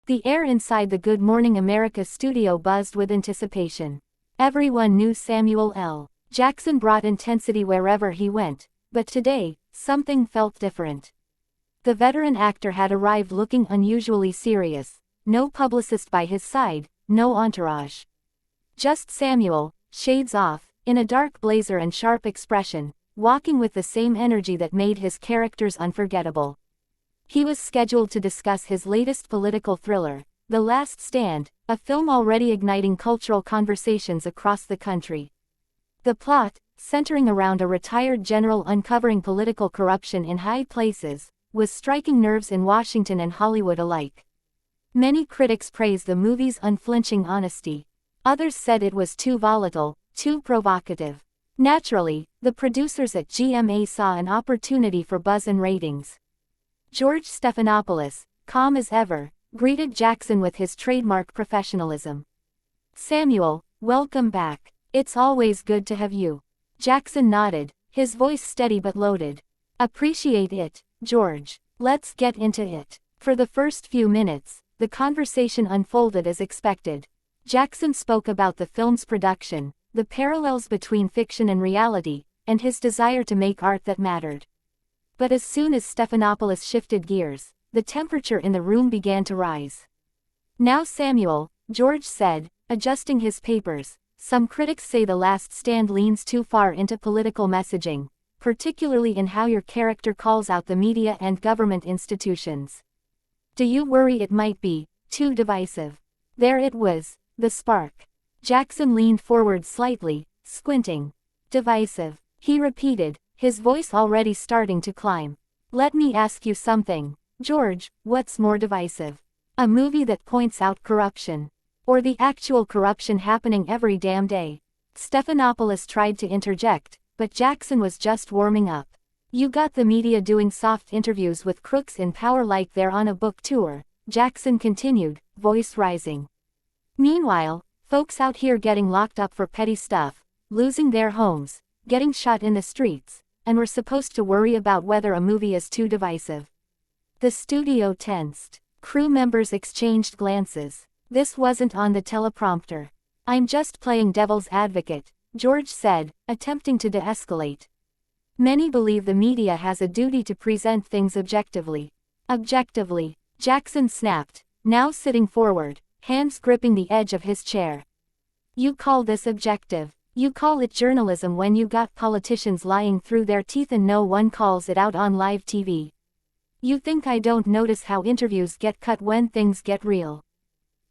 The air inside the Good Morning America studio buzzed with anticipation. Everyone knew Samuel L. Jackson brought intensity wherever he went, but today, something felt different. The veteran actor had arrived looking unusually serious, no publicist by his side, no entourage. Just Samuel, shades off, in a dark blazer and sharp expression, walking with the same energy that made his characters unforgettable. He was scheduled to discuss his latest political thriller, The Last Stand, a film already igniting cultural conversations across the country. The plot, centering around a retired general uncovering political corruption in high places, was striking nerves in Washington and Hollywood alike. Many critics praised the movie's unflinching honesty. Others said it was too volatile, too provocative. Naturally, the producers at GMA saw an opportunity for buzz and ratings. George Stephanopoulos, calm as ever, greeted Jackson with his trademark professionalism. "Samuel, welcome back. It's always good to have you." Jackson nodded, his voice steady but loaded. "Appreciate it, George. Let's get into it." For the first few minutes, the conversation unfolded as expected. Jackson spoke about the film's production, the parallels between fiction and reality, and his desire to make art that mattered. But as soon as Stephanopoulos shifted gears, the temperature in the room began to rise. "Now Samuel," George said, adjusting his papers, "some critics say The Last Stand leans too far into political messaging, particularly in how your character calls out the media and government institutions. Do you worry it might be too divisive?" There it was, the spark. Jackson leaned forward slightly, squinting. "Divisive," he repeated, his voice already starting to climb. "Let me ask you something, George, what's more divisive? A movie that points out corruption? Or the actual corruption happening every damn day?" Stephanopoulos tried to interject, but Jackson was just warming up. "You got the media doing soft interviews with crooks in power like they're on a book tour," Jackson continued, voice rising. "Meanwhile, folks out here getting locked up for petty stuff, losing their homes, getting shot in the streets, and we're supposed to worry about whether a movie is too divisive." The studio tensed. Crew members exchanged glances. This wasn't on the teleprompter. "I'm just playing devil's advocate," George said, attempting to de-escalate. "Many believe the media has a duty to present things objectively." "Objectively," Jackson snapped, now sitting forward, hands gripping the edge of his chair. "You call this objective? You call it journalism when you got politicians lying through their teeth and no one calls it out on live TV. You think I don't notice how interviews get cut when things get real?"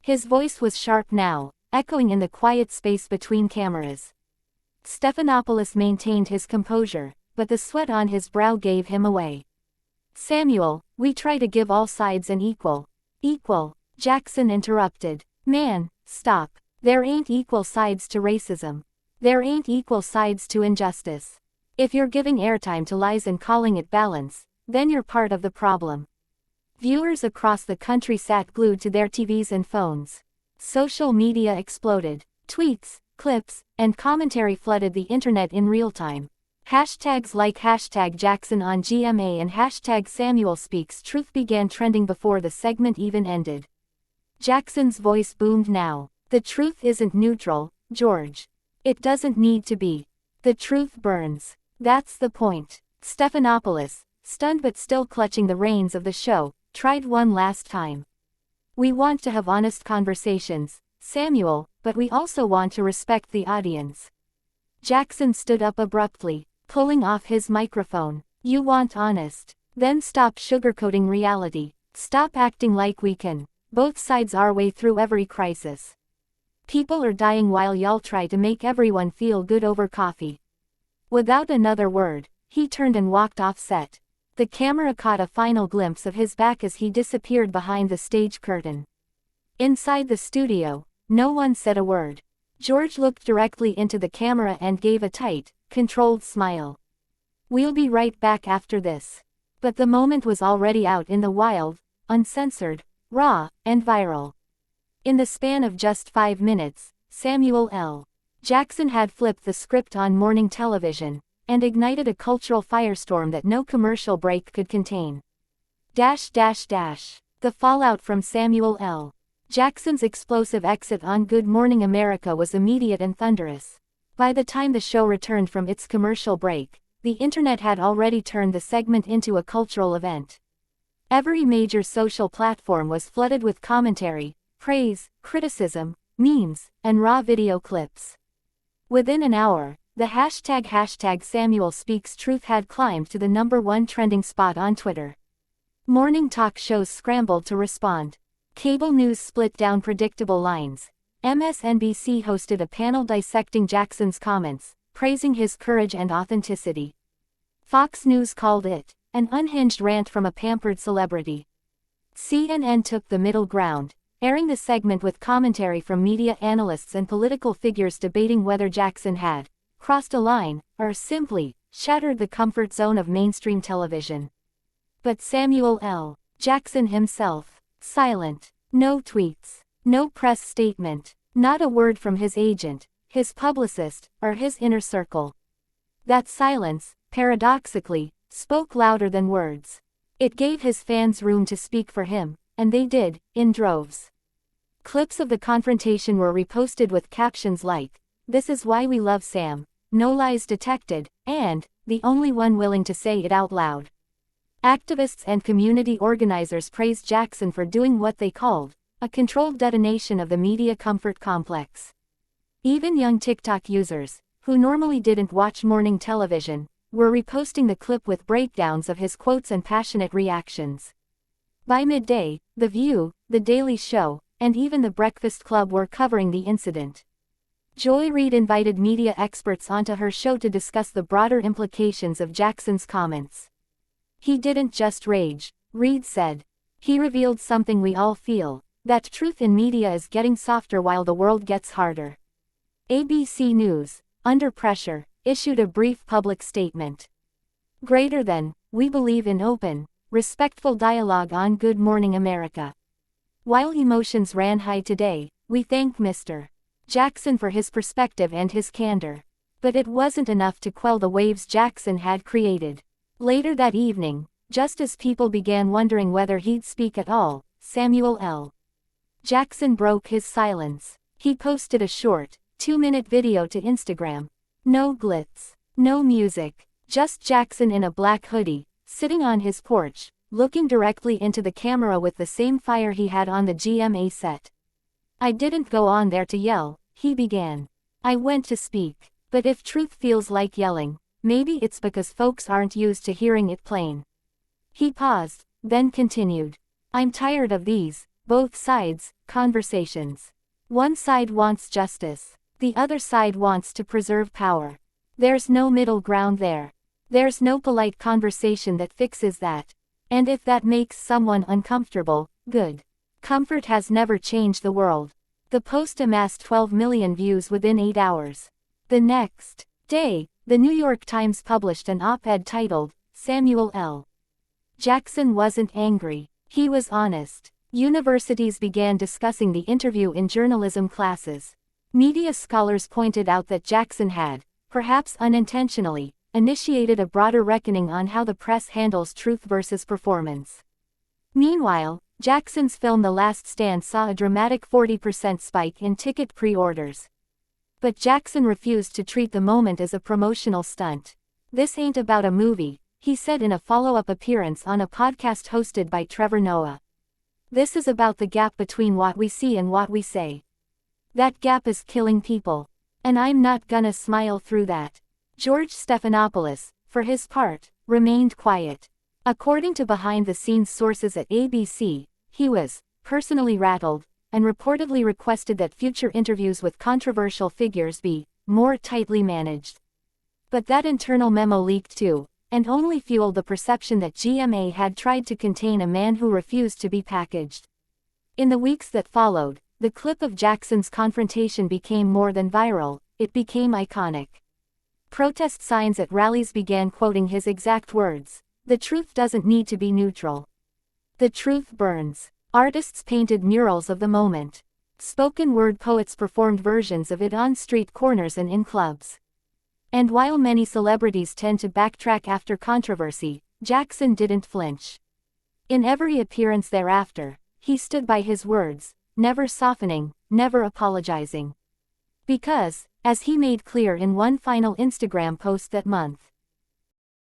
His voice was sharp now, echoing in the quiet space between cameras. Stephanopoulos maintained his composure, but the sweat on his brow gave him away. "Samuel, we try to give all sides an equal." "Equal," Jackson interrupted. "Man, stop. There ain't equal sides to racism. There ain't equal sides to injustice. If you're giving airtime to lies and calling it balance, then you're part of the problem." Viewers across the country sat glued to their TVs and phones. Social media exploded. Tweets, clips, and commentary flooded the internet in real time. Hashtags like #Jackson on GMA and #Samuel Speaks Truth began trending before the segment even ended. Jackson's voice boomed now. "The truth isn't neutral, George. It doesn't need to be. The truth burns. That's the point." Stephanopoulos, stunned but still clutching the reins of the show, tried one last time. "We want to have honest conversations, Samuel, but we also want to respect the audience." Jackson stood up abruptly, pulling off his microphone. "You want honest? Then stop sugarcoating reality. Stop acting like we can both sides our way through every crisis. People are dying while y'all try to make everyone feel good over coffee." Without another word, he turned and walked off set. The camera caught a final glimpse of his back as he disappeared behind the stage curtain. Inside the studio, no one said a word. George looked directly into the camera and gave a tight, controlled smile. "We'll be right back after this." But the moment was already out in the wild, uncensored, raw, and viral. In the span of just 5 minutes, Samuel L. Jackson had flipped the script on morning television, and ignited a cultural firestorm that no commercial break could contain. The The fallout from Samuel L. Jackson's explosive exit on Good Morning America was immediate and thunderous. By the time the show returned from its commercial break, the internet had already turned the segment into a cultural event. Every major social platform was flooded with commentary, praise, criticism, memes, and raw video clips. Within an hour, the hashtag Samuel Speaks Truth had climbed to the #1 trending spot on Twitter. Morning talk shows scrambled to respond. Cable news split down predictable lines. MSNBC hosted a panel dissecting Jackson's comments, praising his courage and authenticity. Fox News called it an unhinged rant from a pampered celebrity. CNN took the middle ground, airing the segment with commentary from media analysts and political figures debating whether Jackson had crossed a line, or simply shattered the comfort zone of mainstream television. But Samuel L. Jackson himself, silent. No tweets, no press statement, not a word from his agent, his publicist, or his inner circle. That silence, paradoxically, spoke louder than words. It gave his fans room to speak for him, and they did, in droves. Clips of the confrontation were reposted with captions like, "This is why we love Sam, no lies detected," and, "The only one willing to say it out loud." Activists and community organizers praised Jackson for doing what they called a controlled detonation of the media comfort complex. Even young TikTok users, who normally didn't watch morning television, were reposting the clip with breakdowns of his quotes and passionate reactions. By midday, The View, The Daily Show, and even The Breakfast Club were covering the incident. Joy Reid invited media experts onto her show to discuss the broader implications of Jackson's comments. "He didn't just rage," Reid said. "He revealed something we all feel, that truth in media is getting softer while the world gets harder." ABC News, under pressure, issued a brief public statement. Greater than, "We believe in open, respectful dialogue on Good Morning America. While emotions ran high today, we thank Mr. Jackson for his perspective and his candor." But it wasn't enough to quell the waves Jackson had created. Later that evening, just as people began wondering whether he'd speak at all, Samuel L. Jackson broke his silence. He posted a short, 2-minute video to Instagram. No glitz, no music, just Jackson in a black hoodie, sitting on his porch, looking directly into the camera with the same fire he had on the GMA set. "I didn't go on there to yell," he began. "I went to speak. But if truth feels like yelling, maybe it's because folks aren't used to hearing it plain." He paused, then continued. "I'm tired of these, both sides, conversations. One side wants justice. The other side wants to preserve power. There's no middle ground there. There's no polite conversation that fixes that. And if that makes someone uncomfortable, good. Comfort has never changed the world." The post amassed 12 million views within 8 hours. The next day, the New York Times published an op-ed titled, "Samuel L. Jackson wasn't angry. He was honest." Universities began discussing the interview in journalism classes. Media scholars pointed out that Jackson had, perhaps unintentionally, initiated a broader reckoning on how the press handles truth versus performance. Meanwhile, Jackson's film The Last Stand saw a dramatic 40% spike in ticket pre-orders. But Jackson refused to treat the moment as a promotional stunt. "This ain't about a movie," he said in a follow-up appearance on a podcast hosted by Trevor Noah. "This is about the gap between what we see and what we say. That gap is killing people. And I'm not gonna smile through that." George Stephanopoulos, for his part, remained quiet. According to behind-the-scenes sources at ABC, he was personally rattled, and reportedly requested that future interviews with controversial figures be more tightly managed. But that internal memo leaked too, and only fueled the perception that GMA had tried to contain a man who refused to be packaged. In the weeks that followed, the clip of Jackson's confrontation became more than viral, it became iconic. Protest signs at rallies began quoting his exact words, "The truth doesn't need to be neutral. The truth burns." Artists painted murals of the moment. Spoken word poets performed versions of it on street corners and in clubs. And while many celebrities tend to backtrack after controversy, Jackson didn't flinch. In every appearance thereafter, he stood by his words, never softening, never apologizing. Because, as he made clear in one final Instagram post that month,